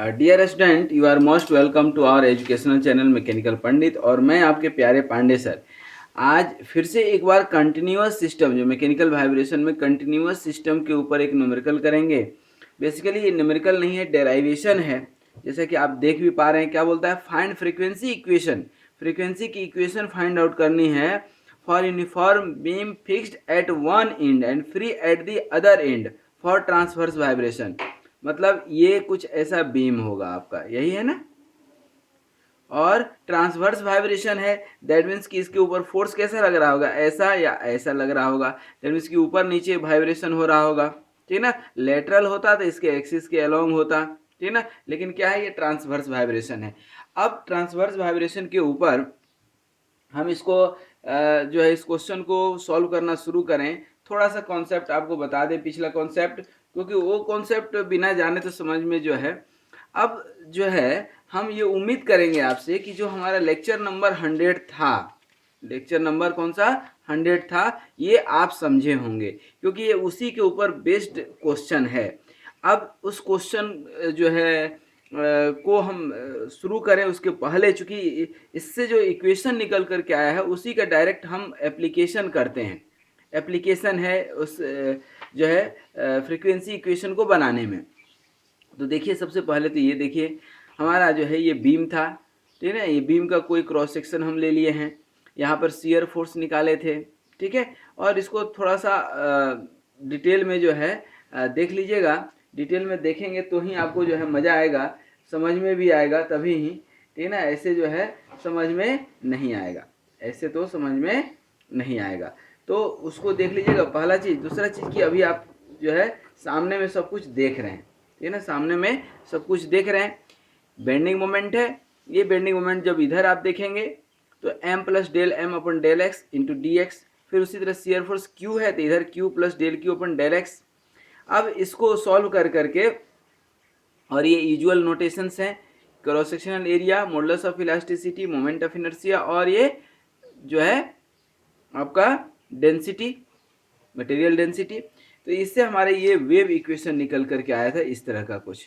Dear student, you are most welcome to our educational channel mechanical Pandit. और मैं आपके प्यारे पांडे सर आज फिर से एक बार कंटिन्यूअस सिस्टम जो मैकेनिकल वाइब्रेशन में कंटिन्यूअस सिस्टम के ऊपर एक न्यूमेरिकल करेंगे। बेसिकली ये न्यूमेरिकल नहीं है, डेराइवेशन है। जैसे कि आप देख भी पा रहे हैं, क्या बोलता है, फाइंड फ्रीक्वेंसी इक्वेशन। फ्रीक्वेंसी की इक्वेशन फाइंड आउट करनी है for uniform beam fixed at one and and free at the other and for transverse vibration. मतलब ये कुछ ऐसा बीम होगा आपका, यही है ना। और ट्रांसवर्स वाइब्रेशन है, दैट मीन्स कि इसके ऊपर फोर्स कैसा लग रहा होगा, ऐसा या ऐसा लग रहा होगा। दैट मीन्स कि ऊपर नीचे वाइब्रेशन हो रहा होगा, ठीक ना। लेटरल होता तो इसके एक्सिस के अलोंग होता, ठीक ना। लेकिन क्या है, ये ट्रांसवर्स वाइब्रेशन है। अब ट्रांसवर्स वाइब्रेशन के ऊपर हम इसको जो है इस क्वेश्चन को सॉल्व करना शुरू करें। थोड़ा सा कॉन्सेप्ट आपको बता दें, पिछला कॉन्सेप्ट, क्योंकि वो कॉन्सेप्ट बिना जाने तो समझ में जो है। अब जो है हम ये उम्मीद करेंगे आपसे कि जो हमारा लेक्चर नंबर 100 था, लेक्चर नंबर कौन सा 100 था, ये आप समझे होंगे, क्योंकि ये उसी के ऊपर बेस्ड क्वेश्चन है। अब उस क्वेश्चन जो है को हम शुरू करें उसके पहले, चूंकि इससे जो इक्वेशन निकल कर के आया है उसी का डायरेक्ट हम एप्लीकेशन करते हैं। एप्लीकेशन है उस जो है फ्रीक्वेंसी इक्वेशन को बनाने में। तो देखिए, सबसे पहले तो ये देखिए, हमारा जो है ये बीम था, ठीक है। ये बीम का कोई क्रॉस सेक्शन हम ले लिए हैं, यहाँ पर शियर फोर्स निकाले थे, ठीक है। और इसको थोड़ा सा डिटेल में जो है देख लीजिएगा। डिटेल में देखेंगे तो ही आपको जो है मज़ा आएगा, समझ में भी आएगा तभी ही, ठीक है ना। ऐसे जो है समझ में नहीं आएगा, ऐसे तो समझ में नहीं आएगा। तो उसको देख लीजिएगा, पहला चीज़। दूसरा चीज़ कि अभी आप जो है सामने में सब कुछ देख रहे हैं, ठीक है ना, सामने में सब कुछ देख रहे हैं। बेंडिंग मोमेंट है, ये बेंडिंग मोमेंट जब इधर आप देखेंगे तो m plus del M upon del x into d x. फिर उसी तरह शियर फोर्स q है तो इधर q plus del Q upon del x. अब इसको सॉल्व कर करके, और ये यूजुअल नोटेशंस हैं, cross sectional area, modulus of elasticity, moment of inertia, और ये जो है आपका डेंसिटी, मटेरियल डेंसिटी। तो इससे हमारे ये वेव इक्वेशन निकल करके आया था इस तरह का कुछ,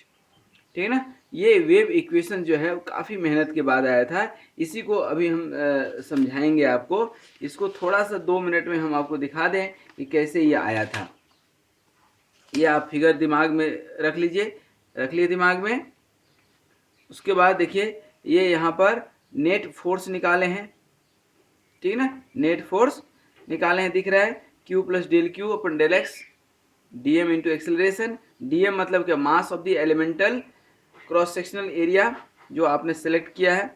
ठीक है ना। ये वेव इक्वेशन जो है काफ़ी मेहनत के बाद आया था। इसी को अभी हम समझाएंगे आपको। इसको थोड़ा सा 2 मिनट में हम आपको दिखा दें कि कैसे ये आया था। ये आप फिगर दिमाग में रख लीजिए, रख लिए दिमाग में। उसके बाद देखिए, ये यहाँ पर नेट फोर्स निकाले हैं, ठीक है ना। नेट फोर्स निकाले हैं, दिख रहा है, Q plus del Q upon del X D M into acceleration. D M मतलब क्या, mass of the elemental cross sectional area जो आपने सेलेक्ट किया है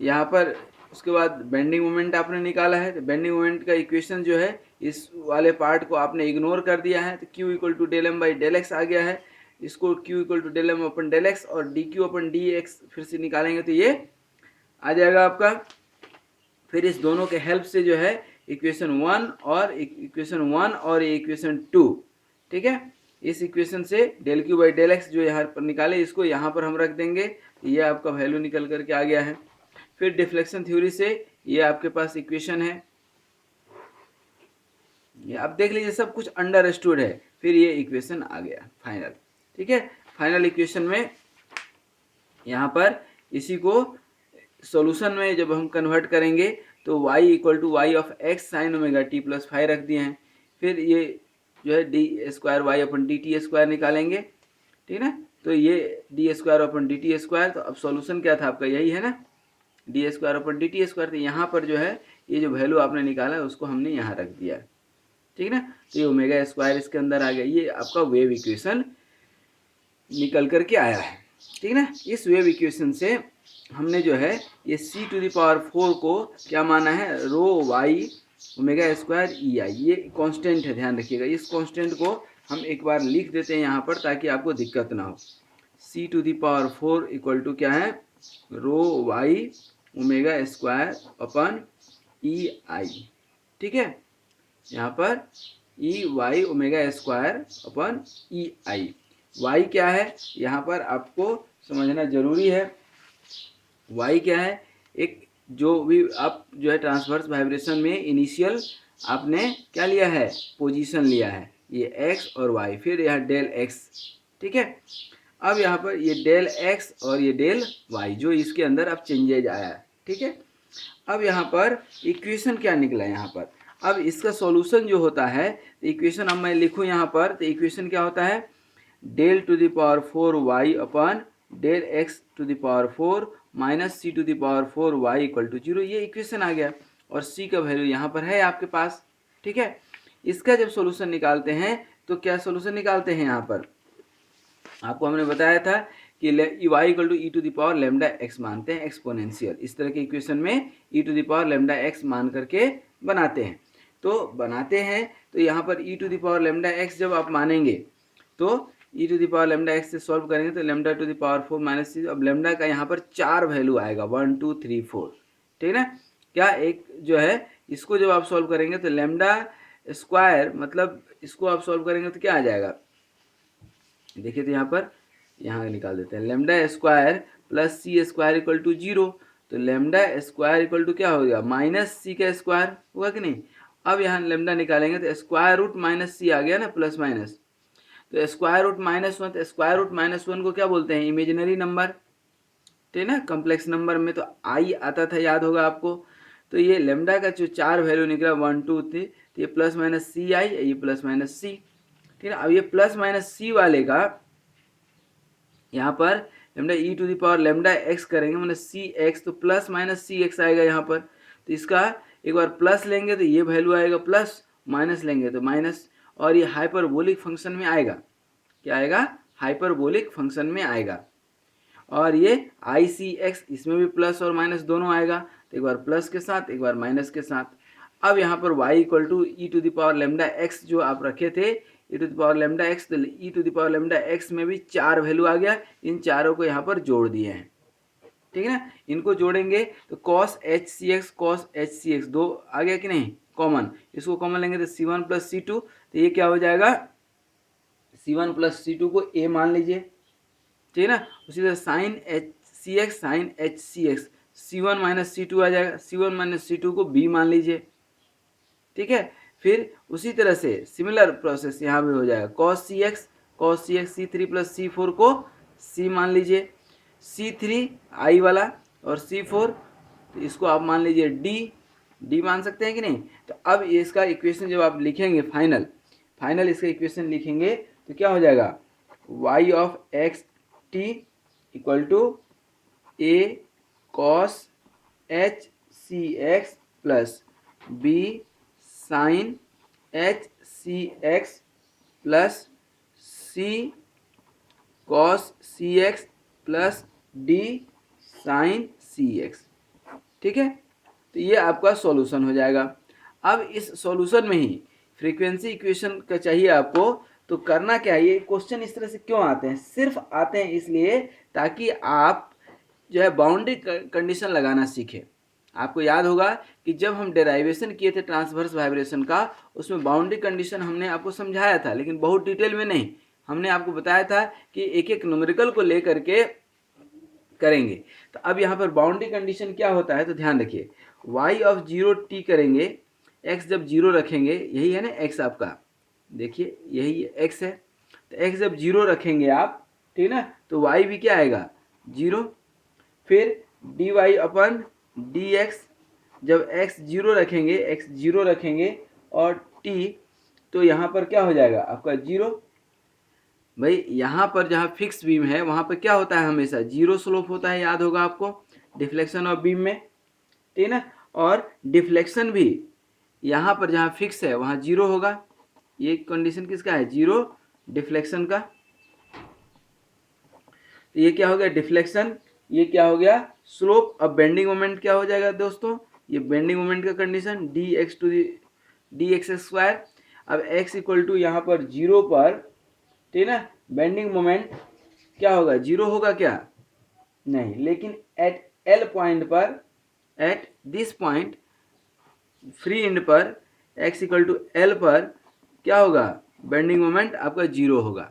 यहाँ पर। उसके बाद बेंडिंग मोमेंट आपने निकाला है, तो बेंडिंग मोमेंट का इक्वेशन जो है इस वाले पार्ट को आपने इग्नोर कर दिया है, तो Q equal to del M by del X आ गया है। इसको Q equal to del M upon del X और D Q upon D x फिर से निकालेंगे तो ये आ जाएगा आपका। फिर इस दोनों के हेल्प से जो है इक्वेशन 1 और इक्वेशन 2, ठीक है। इस इक्वेशन से del q by del x जो यहाँ पर निकाले, इसको यहाँ पर हम रख देंगे, ये आपका वैल्यू निकल करके आ गया है। फिर डिफ्लेक्शन थ्योरी से ये आपके पास इक्वेशन है, ये आप देख लीजिए, सब कुछ अंडरस्टूड है। फिर ये इक्वेशन आ गया फाइनल, ठीक है। फाइनल इक्वेशन में यहाँ पर इसी को सॉल्यूशन में जब हम कन्वर्ट करेंगे तो y equal to y of x sine omega t plus 5 रख दिए हैं। फिर ये जो है d square y upon d t square निकालेंगे, ठीक है ना। तो ये d square upon d t square, तो अब सॉल्यूशन क्या था आपका, यही है ना, d square upon d t square. तो यहाँ पर जो है ये जो वैल्यू आपने निकाला है उसको हमने यहाँ रख दिया, ठीक है ना। तो ये ओमेगा स्क्वायर इसके अंदर आ गया। ये आपका वेव इक्वेशन निकल करके आया है, ठीक है ना। इस वेव इक्वेशन से हमने जो है ये c टू द पावर 4 को क्या माना है, रो वाई ओमेगा स्क्वायर ई आई। ये कांस्टेंट है, ध्यान रखिएगा। इस कांस्टेंट को हम एक बार लिख देते हैं यहाँ पर ताकि आपको दिक्कत ना हो। c to the power 4 equal to क्या है, rho Y omega square upon E I, ठीक है। यहाँ पर E Y omega square upon E I. Y क्या है यहाँ पर आपको समझना जरूरी है। वाई क्या है, एक जो भी आप जो है ट्रांसवर्स वाइब्रेशन में इनिशियल आपने क्या लिया है, पोजीशन लिया है, ये एक्स और वाई, फिर यह डेल एक्स, ठीक है। अब यहाँ पर ये डेल एक्स और ये डेल वाई जो इसके अंदर अब चेंजेज आया है, ठीक है। अब यहाँ पर इक्वेशन क्या निकला यहाँ पर, अब इसका सॉल्यूशन जो होता है, तो इक्वेशन अब मैं लिखूँ यहाँ पर, तो इक्वेशन क्या होता है, del to the power 4 y upon del x to the power 4 minus C to the power 4 y equal to 0, ये इक्वेशन आ गया और सी का वैल्यू यहाँ पर है आपके पास, ठीक है। इसका जब सॉल्यूशन निकालते हैं तो क्या सॉल्यूशन निकालते हैं, यहाँ पर आपको हमने बताया था कि Y equal to E to the power lambda X मानते हैं एक्सपोनेंशियल, इस तरह के इक्वेशन में E to the power lambda X मान करके बनाते हैं। तो यहाँ पर E to the power lambda X जब आप मानेंगे तो E to the power lambda X से सॉल्व करेंगे तो lambda to the power 4 minus C, अब लेमडा का यहाँ पर 4 वैल्यू आएगा 1 2 3 4, ठीक है ना। क्या एक जो है इसको जब आप सॉल्व करेंगे तो लेमडा स्क्वायर, मतलब इसको आप सॉल्व करेंगे तो क्या आ जाएगा, देखिए तो यहाँ निकाल देते हैं, lambda square plus c square equal to 0, तो लेमडा स्क्वायर इक्वल टू क्या हो गया, माइनस सी का स्क्वायर होगा कि नहीं। अब यहाँ लेमडा निकालेंगे तो स्क्वायर रूट माइनस सी आ गया ना, प्लस माइनस, तो स्क्वायर रूट -1, तो स्क्वायर रूट -1 को क्या बोलते हैं, इमेजिनरी नंबर, ठीक है ना। कम्प्लेक्स नंबर में तो आई आता था, याद होगा आपको। तो ये लेमडा का जो 4 वैल्यू निकला 1 2 3, तो ये प्लस माइनस सी आई, ये प्लस माइनस सी, ठीक है। अब ये प्लस माइनस सी वाले का यहाँ पर lambda e to the power lambda x करेंगे, मतलब सी एक्स, तो प्लस माइनस सी एक्स आएगा यहाँ पर, तो इसका एक बार प्लस लेंगे तो ये वैल्यू आएगा प्लस, माइनस लेंगे तो माइनस, और ये हाइपरबोलिक फंक्शन में आएगा, क्या आएगा, हाइपरबोलिक फंक्शन में आएगा। और ये आई सी एक्स, इसमें भी प्लस और माइनस दोनों आएगा, तो एक बार प्लस के साथ एक बार माइनस के साथ। अब यहाँ पर y equal to E to the power lambda X जो आप रखे थे, E to the power lambda X, तो E to the power lambda X में भी 4 वैल्यू आ गया, इन चारों को यहाँ पर जोड़ दिए हैं, ठीक है ना। इनको जोड़ेंगे तो cos एच सी एक्स 2 आ गया कि नहीं, कॉमन, इसको कॉमन लेंगे तो c1 प्लस सी टू, तो ये क्या हो जाएगा, c1 प्लस सी टू को a मान लीजिए, ठीक है ना। उसी तरह sine H C X c1 minus सी टू आ जाएगा, c1 माइनस सी टू को b मान लीजिए, ठीक है। फिर उसी तरह से सिमिलर प्रोसेस यहाँ भी हो जाएगा, cos c x c3 plus c4 को c मान लीजिए, c3 आई वाला और c4, तो इसको आप मान लीजिए d मान सकते हैं कि नहीं। तो अब इसका इक्वेशन जब आप लिखेंगे फाइनल इसका इक्वेशन लिखेंगे तो क्या हो जाएगा, y of x t equal to a cos h C x plus b sine H C x plus c cos c x plus d sine c x, ठीक है। तो ये आपका सॉल्यूशन हो जाएगा। अब इस सॉल्यूशन में ही फ्रीक्वेंसी इक्वेशन का चाहिए आपको, तो करना क्या है, ये क्वेश्चन इस तरह से क्यों आते हैं, सिर्फ आते हैं इसलिए ताकि आप जो है बाउंड्री कंडीशन लगाना सीखें। आपको याद होगा कि जब हम डेराइवेशन किए थे ट्रांसवर्स वाइब्रेशन का, उसमें बाउंड्री कंडीशन हमने आपको समझाया था, लेकिन बहुत डिटेल में नहीं, हमने आपको बताया था कि एक एक न्यूमेरिकल को लेकर के करेंगे। तो अब यहाँ पर बाउंड्री कंडीशन क्या होता है, तो ध्यान रखिए, y ऑफ 0 t करेंगे, x जब 0 रखेंगे, यही है ना x आपका, देखिए यही x है, तो x जब 0 रखेंगे आप, ठीक है ना, तो y भी क्या आएगा 0, फिर dy अपन dx, जब x 0 रखेंगे और t, तो यहाँ पर क्या हो जाएगा आपका 0। भाई यहाँ पर जहाँ फिक्स बीम है वहाँ पर क्या होता है, हमेशा 0 स्लोप होता है, याद होगा आपको, डिफ्लेक्शन ऑफ बीम में, ठीक है ना। और डिफ्लेक्शन भी यहाँ पर जहाँ फिक्स है वहाँ 0 होगा, ये कंडीशन किसका है, 0 डिफ्लेक्शन का। तो ये क्या हो गया डिफ्लेक्शन, ये क्या हो गया स्लोप। अब बेंडिंग मोमेंट क्या हो जाएगा दोस्तों, ये बेंडिंग मोमेंट का कंडीशन डी एक्स स्क्वायर। अब x इक्वल टू यहाँ पर 0 पर, ठीक है ना, बेंडिंग मोमेंट क्या होगा 0 होगा क्या, नहीं, लेकिन एट एल पॉइंट पर, at this point free end पर x इक्वल टू एल पर क्या होगा, बेंडिंग मोमेंट आपका 0 होगा,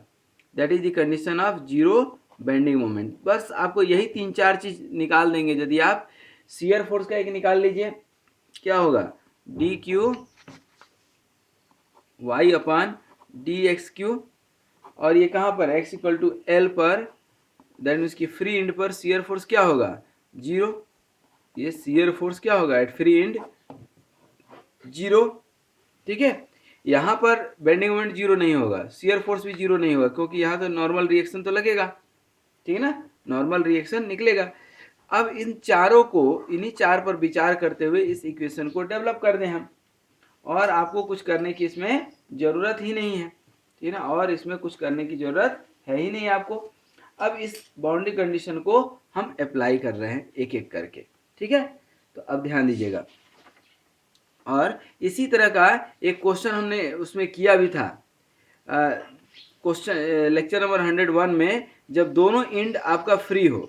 that is the condition of 0 bending moment. बस आपको यही 3-4 चीज निकाल देंगे। यदि आप शियर फोर्स का एक निकाल लीजिए, क्या होगा d cube y upon d x cube, और ये कहाँ पर x इक्वल टू एल पर दैट मीन्स कि फ्री एंड पर शियर फोर्स क्या होगा, जीरो। ये शियर फोर्स क्या होगा एट फ्री एंड, जीरो। ठीक है, यहाँ पर बेंडिंग मोमेंट जीरो नहीं होगा, शियर फोर्स भी जीरो नहीं होगा, क्योंकि यहाँ तो नॉर्मल रिएक्शन तो लगेगा, ठीक है ना, नॉर्मल रिएक्शन निकलेगा। अब इन चारों को, इन्हीं चार पर विचार करते हुए इस इक्वेशन को डेवलप कर दें हम, और आपको कुछ करने की इसमें ज़रूरत ही नहीं है, ठीक है ना, और इसमें कुछ करने की ज़रूरत है ही नहीं आपको। अब इस बाउंड्री कंडीशन को हम अप्लाई कर रहे हैं एक एक करके, ठीक है। तो अब ध्यान दीजिएगा, और इसी तरह का एक क्वेश्चन हमने उसमें किया भी था, क्वेश्चन लेक्चर नंबर 101 में, जब दोनों एंड आपका फ्री हो,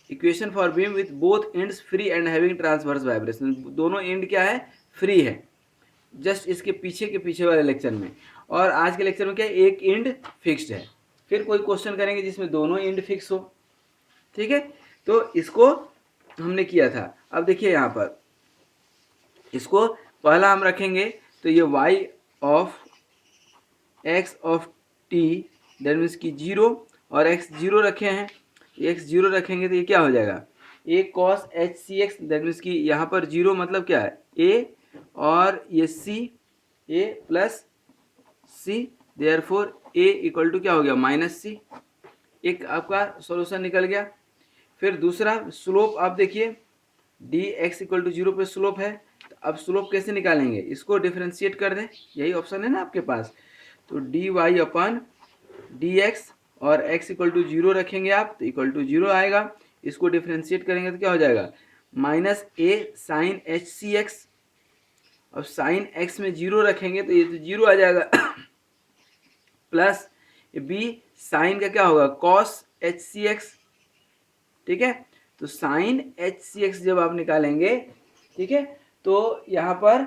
equation for beam width both ends free and having transverse vibration, दोनों एंड क्या है, फ्री है, जस्ट इसके पीछे के पीछे वाले लेक्चर में। और आज के लेक्चर में क्या है, एक एंड फिक्स्ड है। फिर कोई क्वेश्चन करेंगे जिसमें दोनों एंड फिक्स हो, ठीक है। तो इसको हमने किया था। अब देखिए यहाँ पर इसको पहला हम रखेंगे, तो ये y of x of t that means कि जीरो, और x जीरो रखे हैं, x जीरो रखेंगे तो ये क्या हो जाएगा, a cos h c x that means कि यहाँ पर जीरो मतलब क्या है, a, और ये c, a plus c, therefore a equal to क्या हो गया, माइनस c। एक आपका सॉल्यूशन निकल गया। फिर दूसरा स्लोप आप देखिए, d x equal to zero पे स्लोप है, तो अब स्लोप कैसे निकालेंगे, इसको डिफ्रेंशिएट कर दें, यही ऑप्शन है ना आपके पास। तो D Y upon D x, और एक्स इक्वल टू जीरो रखेंगे आप, तो इक्वल टू जीरो आएगा। इसको डिफ्रेंशिएट करेंगे तो क्या हो जाएगा, माइनस ए साइन एच सी एक्स। अब साइन एक्स में जीरो रखेंगे तो ये तो जीरो आ जाएगा प्लस बी साइन का क्या होगा, कॉस एच सी एक्स, ठीक है। तो साइन एच सी एक्स जब आप निकालेंगे, ठीक है, तो यहाँ पर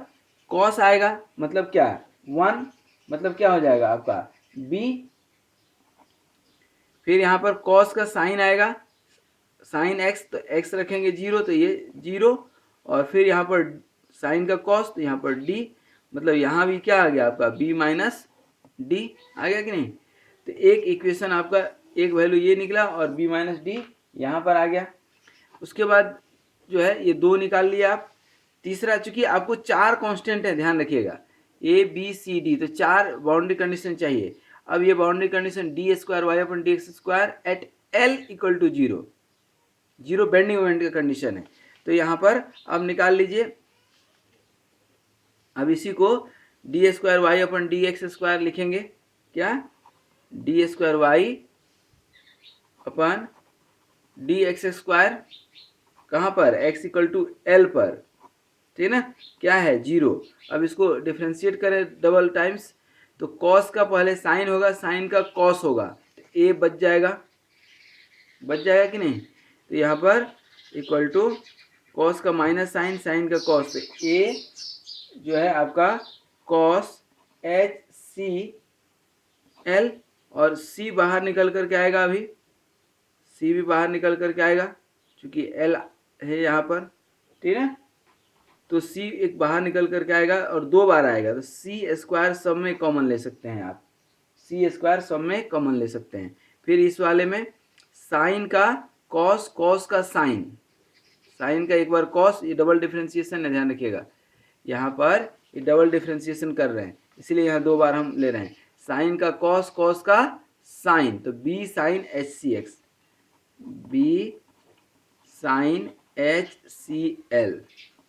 कॉस आएगा, मतलब क्या, वन, मतलब क्या हो जाएगा आपका बी। फिर यहाँ पर कॉस का साइन आएगा, साइन एक्स, तो एक्स रखेंगे जीरो, तो ये जीरो, और फिर यहाँ पर साइन का कॉस, तो यहाँ पर डी, मतलब यहाँ भी क्या आ गया आपका बी माइनस डी आ गया कि नहीं। तो एक इक्वेशन आपका, एक वैल्यू ये निकला, और बी माइनस डी यहाँ पर आ गया। उसके बाद जो है ये दो निकाल लिया आप। तीसरा, चूंकि आपको चार कांस्टेंट है, ध्यान रखिएगा, ए बी सी डी, तो चार बाउंड्री कंडीशन चाहिए। अब ये boundary condition d square y upon D x square at l equal to zero, zero bending moment का कंडीशन है। तो यहाँ पर अब निकाल लीजिए, अब इसी को D square y upon D x square लिखेंगे, क्या, D square y upon D x square, कहाँ पर, x इक्वल टू एल पर, ठीक है ना, क्या है, जीरो। अब इसको डिफ्रेंशिएट करें डबल टाइम्स, तो कॉस का पहले साइन होगा, साइन का कॉस होगा, तो ए बच जाएगा, कि नहीं। तो यहाँ पर इक्वल टू कॉस का माइनस साइन, साइन का कॉस, तो ए जो है आपका कॉस एच सी एल, और सी बाहर निकल कर के आएगा, अभी सी भी बाहर निकल कर के आएगा, क्योंकि एल है यहाँ पर, ठीक है। तो सी एक बाहर निकल करके आएगा और दो बार आएगा, तो सी स्क्वायर सब में कॉमन ले सकते हैं आप, सी स्क्वायर सब में कॉमन ले सकते हैं। फिर इस वाले में साइन का कॉस, कॉस का साइन, साइन का एक बार कॉस, ये डबल डिफ्रेंशिएशन है, ध्यान रखिएगा, यहाँ पर ये डबल डिफ्रेंशिएशन कर रहे हैं, इसलिए यहाँ दो बार हम ले रहे हैं। साइन का कॉस, कॉस का साइन, तो b sine H C x, b sine H C L,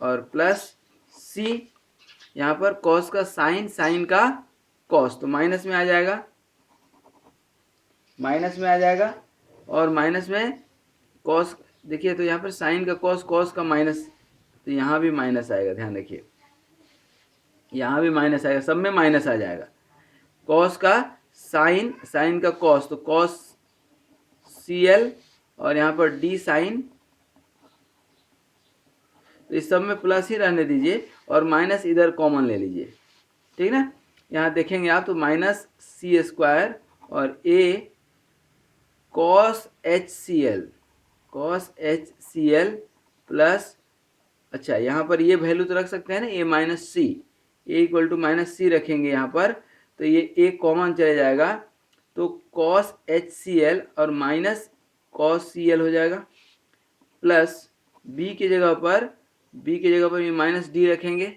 और प्लस सी यहाँ पर कॉस का साइन, साइन का कॉस, तो माइनस में आ जाएगा, माइनस में आ जाएगा, और माइनस में कॉस, देखिए तो यहाँ पर साइन का कॉस, कॉस का माइनस, तो यहाँ भी माइनस आएगा, ध्यान रखिए, यहाँ भी माइनस आएगा, सब में माइनस आ जाएगा। कॉस का साइन, साइन का कॉस, तो कॉस सी एल, और यहाँ पर डी साइन, तो इस सब में प्लस ही रहने दीजिए, और माइनस इधर कॉमन ले लीजिए, ठीक ना। यहाँ देखेंगे आप, तो माइनस सी स्क्वायर और A cos H C L, cos H C L plus, अच्छा यहाँ पर ये वैल्यू तो रख सकते हैं ना, A minus C, A equal to minus C रखेंगे यहाँ पर, तो ये ए कॉमन चले जाएगा, तो कॉस एच सी एल और माइनस कॉस सी एल हो जाएगा, प्लस बी की जगह पर ये माइनस डी रखेंगे,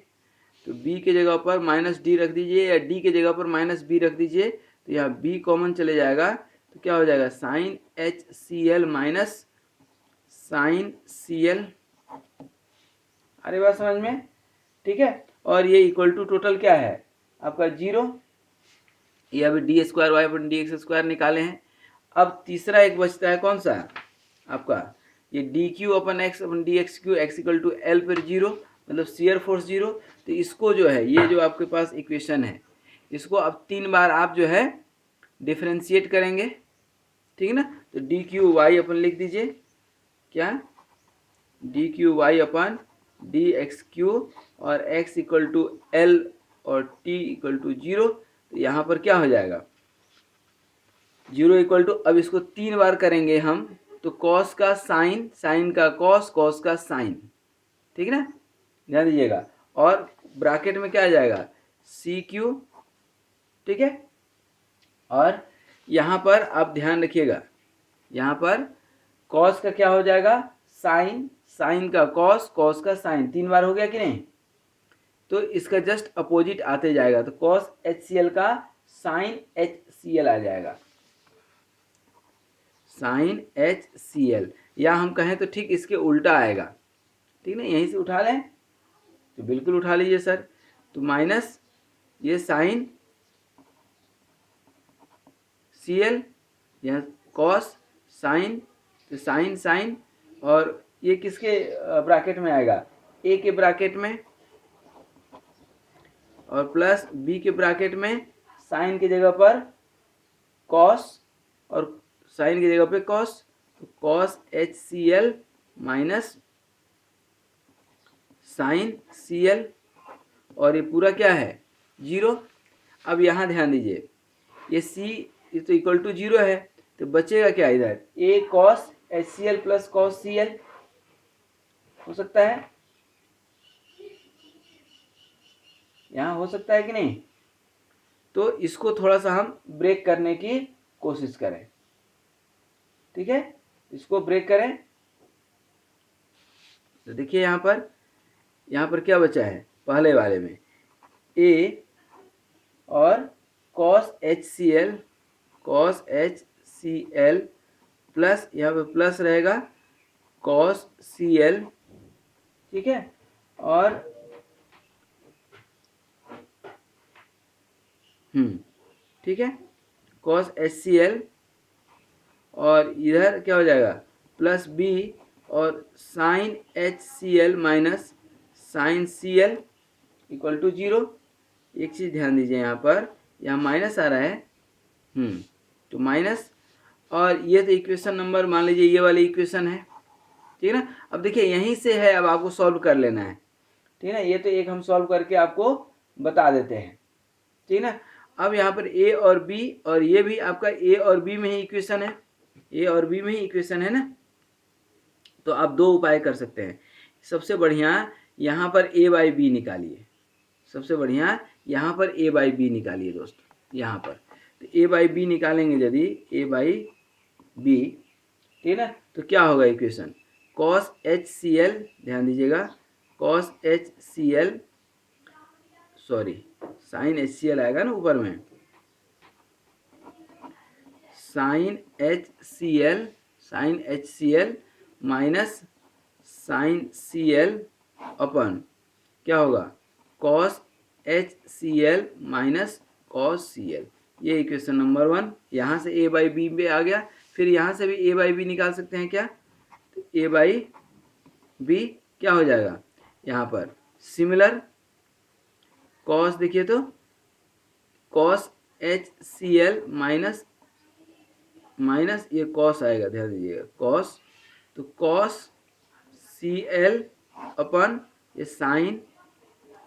तो बी की जगह पर माइनस डी रख दीजिए या डी की जगह पर माइनस बी रख दीजिए, तो यहाँ बी कॉमन चले जाएगा, तो क्या हो जाएगा sine H C L minus sine सी एल। अरे बात समझ में, ठीक है। और ये इक्वल टू टोटल क्या है आपका 0, ये अभी D square y upon D x square निकाले हैं। अब तीसरा एक बचता है, कौन सा आपका ये d Q upon x upon D x cube x equal to l पर 0, मतलब शियर फोर्स 0। तो इसको जो है, ये जो आपके पास इक्वेशन है, इसको अब 3 बार आप जो है डिफ्रेंशिएट करेंगे, ठीक है ना। तो डी क्यू वाई अपन लिख दीजिए, क्या D cube Y upon D x cube और एक्स इक्वल टू एल और टी इक्वल टू 0। तो यहाँ पर क्या हो जाएगा 0 इक्वल टू, अब इसको 3 बार करेंगे हम, तो कॉस का साइन, साइन का कॉस, कॉस का साइन, ठीक है ना, ध्यान दीजिएगा। और ब्रैकेट में क्या आ जाएगा सी क्यू, ठीक है। और यहाँ पर आप ध्यान रखिएगा, यहाँ पर कॉस का क्या हो जाएगा साइन, साइन का कॉस, कॉस का साइन, 3 बार हो गया कि नहीं। तो इसका जस्ट अपोजिट आते जाएगा, तो कॉस एच सी एल का साइन एच सी एल आ जाएगा, साइन एच सी एल, या हम कहें तो ठीक इसके उल्टा आएगा, ठीक ना। यहीं से उठा लें तो बिल्कुल उठा लीजिए सर, तो माइनस ये साइन सी एल, यहाँ कॉस साइन, तो साइन साइन, और ये किसके ब्रैकेट में आएगा ए के ब्रैकेट में, और प्लस बी के ब्रैकेट में साइन की जगह पर कॉस और साइन की जगह पे कॉस, तो cos H C L minus sine C L, और ये पूरा क्या है 0। अब यहाँ ध्यान दीजिए, ये सी ये तो इक्वल टू 0 है, तो बचेगा क्या इधर A cos H C L plus cos C L, हो सकता है, यहाँ हो सकता है कि नहीं। तो इसको थोड़ा सा हम ब्रेक करने की कोशिश करें, ठीक है, इसको ब्रेक करें। तो देखिए यहाँ पर क्या बचा है पहले वाले में ए और cos H C L, cos H C L plus यहाँ पे प्लस रहेगा कॉस सी एल, ठीक है। और ठीक है कॉस एच सी एल, और इधर क्या हो जाएगा प्लस बी और sine H C L minus sine C L equal to 0। एक चीज़ ध्यान दीजिए, यहाँ माइनस आ रहा है, तो माइनस, और ये तो इक्वेशन नंबर मान लीजिए ये वाली इक्वेशन है, ठीक है ना। अब देखिए यहीं से है, अब आपको सॉल्व कर लेना है, ठीक है ना। ये तो एक हम सॉल्व करके आपको बता देते हैं, ठीक है ना। अब यहाँ पर ए और बी, और ये भी आपका ए और बी में ही इक्वेशन है, ए और बी में ही इक्वेशन है ना। तो आप 2 उपाय कर सकते हैं। सबसे बढ़िया यहाँ पर ए बाई बी निकालिए, सबसे बढ़िया यहाँ पर ए बाई बी निकालिए दोस्त, यहाँ पर तो ए बाई बी निकालेंगे यदि ए बाई बी, ठीक है ना, तो क्या होगा equation cos H C l, ध्यान दीजिएगा cos H C l, sorry sine H C l आएगा ना ऊपर में, sine H C L, sine H C L minus sine C L upon क्या होगा cos H C L minus cos सी l. ये equation number 1, यहाँ से ए by B पे आ गया। फिर यहाँ से भी ए बाई बी निकाल सकते हैं क्या, तो ए बाई बी क्या हो जाएगा यहाँ पर सिमिलर कॉस, देखिए तो cos H C L minus minus ये कॉस आएगा, ध्यान दीजिएगा कॉस, तो कॉस सी एल अपन ये sine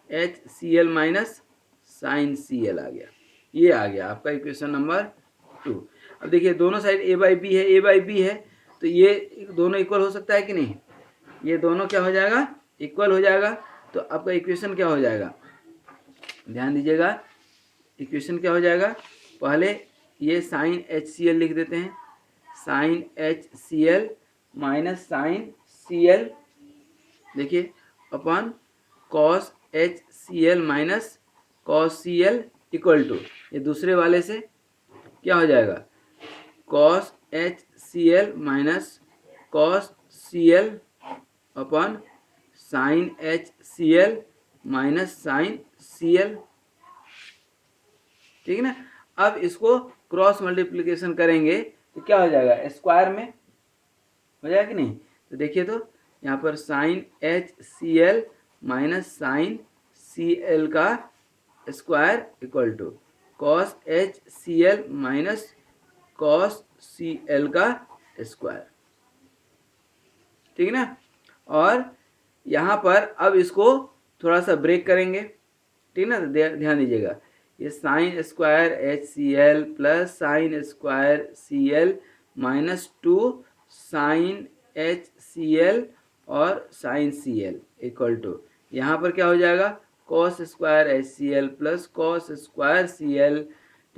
H C L minus sine सी एल आ गया, ये आ गया आपका इक्वेशन नंबर 2। अब देखिए दोनों साइड ए बाई बी है, ए बाई बी है, तो ये दोनों इक्वल हो सकता है कि नहीं, ये दोनों क्या हो जाएगा इक्वल हो जाएगा। तो आपका इक्वेशन क्या हो जाएगा, ध्यान दीजिएगा इक्वेशन क्या हो जाएगा, पहले ये साइन एच सी एल लिख देते हैं, sine H C L minus sine सी एल, देखिए, upon cos H C L minus cos C L equal to, ये दूसरे वाले से क्या हो जाएगा, cos H C L minus cos सी L upon sine H C L minus sine C L, ठीक है ना। अब इसको क्रॉस मल्टीप्लिकेशन करेंगे तो क्या हो जाएगा, स्क्वायर में हो जाएगा कि नहीं। तो देखिए, तो यहाँ पर sine H C L minus sine सी एल का square equal to cos H C L minus cos C L का स्क्वायर, ठीक है ना। और यहाँ पर अब इसको थोड़ा सा ब्रेक करेंगे, ठीक है ना। तो ध्यान दीजिएगा, ये sine square H C L plus sine square C L minus two sine H C L और sine C L equal to, यहाँ पर क्या हो जाएगा, cos square H C L plus cos square C L,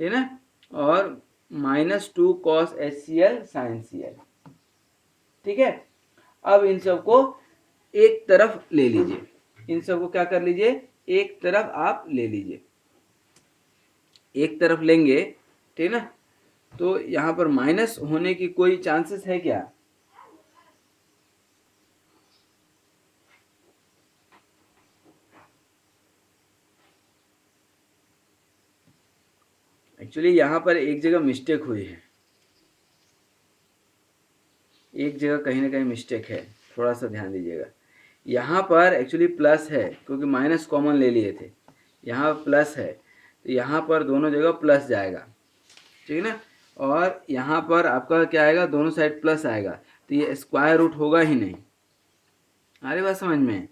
ठीक है ना, और minus two cos H C L sine C L, ठीक है। अब इन सबको एक तरफ ले लीजिए, इन सबको क्या कर लीजिए, एक तरफ आप ले लीजिए, एक तरफ लेंगे, ठीक है ना। तो यहाँ पर माइनस होने की कोई चांसेस है क्या, एक्चुअली यहाँ पर एक जगह मिस्टेक हुई है, एक जगह कहीं ना कहीं मिस्टेक है, थोड़ा सा ध्यान दीजिएगा। यहाँ पर एक्चुअली प्लस है क्योंकि माइनस कॉमन ले लिए थे, यहाँ प्लस है तो यहाँ पर दोनों जगह प्लस जाएगा, ठीक है ना। और यहाँ पर आपका क्या आएगा, दोनों साइड प्लस आएगा, तो ये स्क्वायर रूट होगा ही नहीं, आ रही बात समझ में,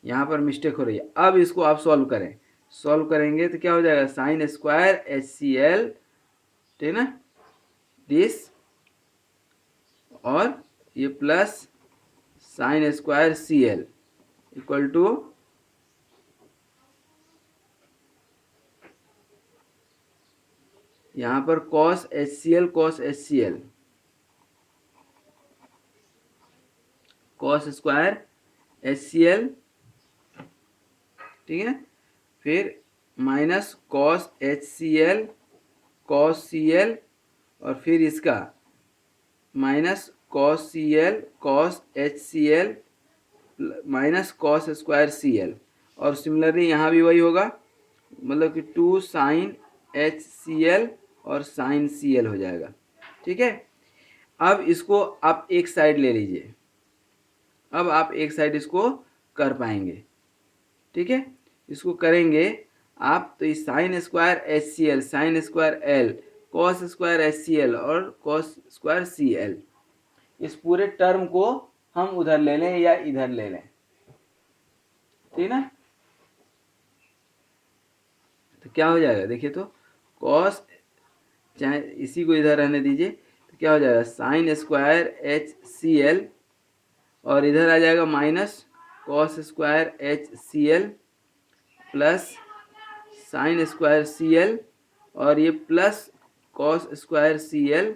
यहाँ पर मिस्टेक हो रही है। अब इसको आप सॉल्व करें, सॉल्व करेंगे तो क्या हो जाएगा, sine square H C L, ठीक है ना, दिस, और ये plus sine square C L equal to यहाँ पर cos H C L cos H C L, cos square H C L, ठीक है, फिर minus cos H C L cos C L, और फिर इसका minus cos C L cos H C L minus cos square C L, और similarly यहाँ भी वही होगा, मतलब कि two sine H C L और साइन सी एल हो जाएगा, ठीक है। अब इसको आप एक साइड ले लीजिए, अब आप एक साइड इसको कर पाएंगे, ठीक है। इसको करेंगे आप तो इस sine square H C L sine square l cos square H C L और कॉस स्क्वायर सी एल, इस पूरे टर्म को हम उधर ले लें या इधर ले लें, ठीक ना। तो क्या हो जाएगा, देखिए, तो कॉस, चाहे इसी को इधर रहने दीजिए, तो क्या हो जाएगा, sine square H C L, और इधर आ जाएगा minus cos square H C L plus sine square C L, और ये plus cos square C L,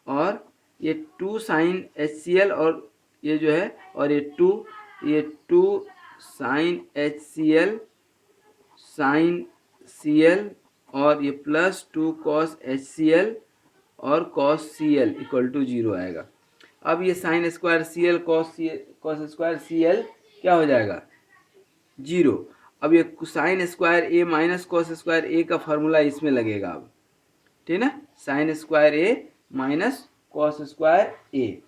और ये two sine H C L, और ये जो है, और ये two sine H C L sine C L, और ये plus two cos H C L और cos C L equal to zero आएगा। अब ये sine square C L cos square सी एल क्या हो जाएगा, जीरो। अब ये sine square a minus cos square a का फॉर्मूला इसमें लगेगा अब, ठीक है ना, sine square a minus cos square a,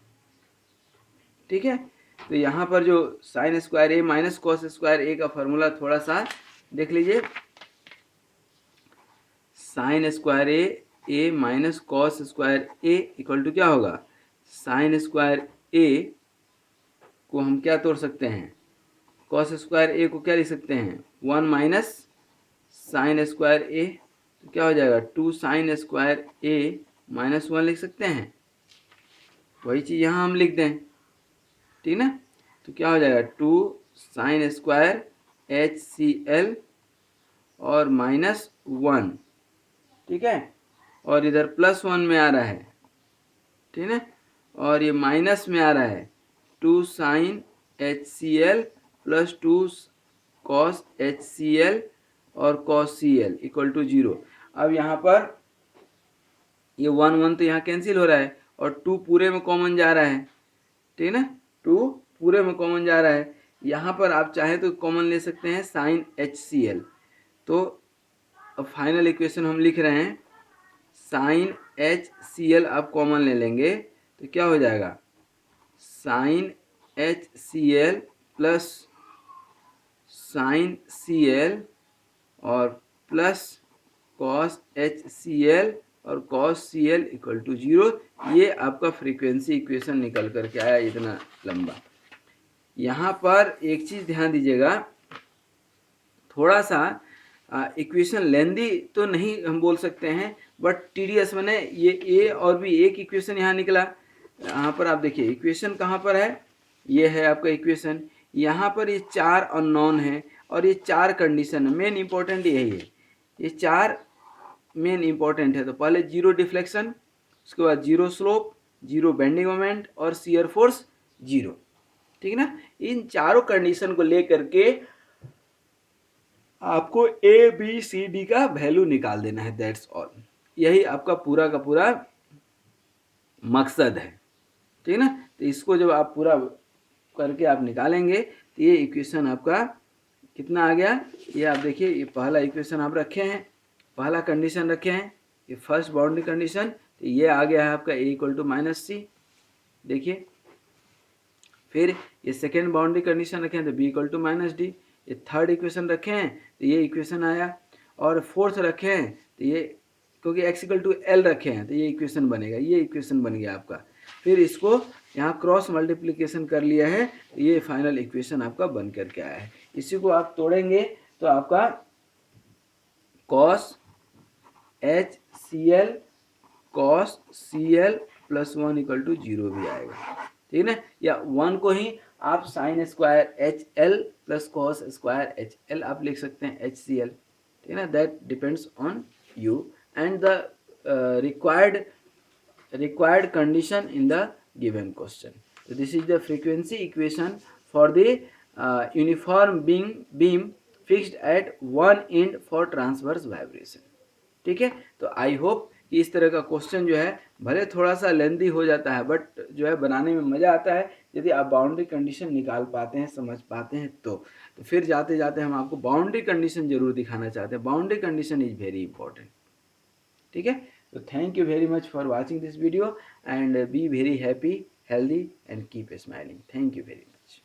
ठीक है। तो यहाँ पर जो sine square a minus cos square a का फॉर्मूला थोड़ा सा देख लीजिए, sine square a minus cos square a equal to क्या होगा, साइन स्क्वायर ए को हम क्या तोड़ सकते हैं, कॉस स्क्वायर ए को क्या लिख सकते हैं, one minus sine square a, तो क्या हो जाएगा, two sine square a minus one लिख सकते हैं, वही चीज़ यहाँ हम लिख दें, ठीक ना। तो क्या हो जाएगा, two sine square H C L और माइनस वन, ठीक है, और इधर प्लस वन में आ रहा है, ठीक है, और ये माइनस में आ रहा है 2 sine HCl plus 2 cos HCl और कॉस CL इक्वल टू 0। अब यहाँ पर ये 1 1 तो यहाँ कैंसिल हो रहा है और 2 पूरे में कॉमन जा रहा है, ठीक है ना, 2 पूरे में कॉमन जा रहा है। यहाँ पर आप चाहे तो कॉमन ले सकते हैं साइन HCl। तो अब फाइनल इक्वेशन हम लिख रहे हैं साइन HCl आप कॉमन ले लेंगे तो क्या हो जाएगा, sine HCl plus sine CL और प्लस कॉस HCl और कॉस CL इक्वल टू 0। ये आपका फ्रीक्वेंसी इक्वेशन निकल करके आया इतना लंबा। यहाँ पर एक चीज़ ध्यान दीजिएगा, थोड़ा सा इक्वेशन लेंदी तो नहीं हम बोल सकते हैं, बट टीडीएस मैंने ये ए और भी एक इक्वेशन यहाँ निकला। यहाँ पर आप देखिए इक्वेशन कहाँ पर है, ये है आपका इक्वेशन। यहाँ पर ये 4 अननोन है और ये 4 कंडीशन है। मेन इंपॉर्टेंट यही है, ये 4 मेन इंपॉर्टेंट है। तो पहले 0 डिफ्लेक्शन, उसके बाद 0 स्लोप, 0 बेंडिंग मोमेंट और शियर फोर्स 0, ठीक है ना। इन चारों कंडीशन को लेकर के आपको ABCD का वैल्यू निकाल देना है, दैट्स ऑल। यही आपका पूरा का पूरा मकसद है, ठीक है ना। तो इसको जब आप पूरा करके आप निकालेंगे तो ये इक्वेशन आपका कितना आ गया, ये आप देखिए, ये पहला इक्वेशन आप रखे हैं, पहला कंडीशन रखे हैं, ये फर्स्ट बाउंड्री कंडीशन, तो ये आ गया है आपका A equal to minus C। देखिए फिर ये सेकेंड बाउंड्री कंडीशन रखे हैं तो B equal to minus D। ये थर्ड इक्वेशन रखे हैं तो ये इक्वेशन आया, और फोर्थ रखे हैं तो ये, क्योंकि x इक्वल टू L रखे हैं तो ये इक्वेशन बनेगा, ये इक्वेशन बन गया आपका। फिर इसको यहाँ क्रॉस मल्टीप्लिकेशन कर लिया है तो ये फाइनल इक्वेशन आपका बन करके आया है। इसी को आप तोड़ेंगे तो आपका cos HCl cos CL plus 1 equal to 0 भी आएगा, ठीक है ना। या 1 को ही आप sine square HL plus cos square HL आप लिख सकते हैं HCl, ठीक है ना। That depends on you and the required condition in the given question. So this is the frequency equation for the uniform beam fixed at one end for transverse vibration, ठीक है। तो आई होप कि इस तरह का question जो है भले थोड़ा सा लेंदी हो जाता है, बट जो है बनाने में मज़ा आता है यदि आप बाउंड्री कंडीशन निकाल पाते हैं, समझ पाते हैं तो फिर जाते जाते हम आपको बाउंड्री कंडीशन जरूर दिखाना चाहते हैं। Boundary condition is very important, ठीक है। तो thank you very much for watching this video and be very happy, healthy and keep smiling. Thank you very much.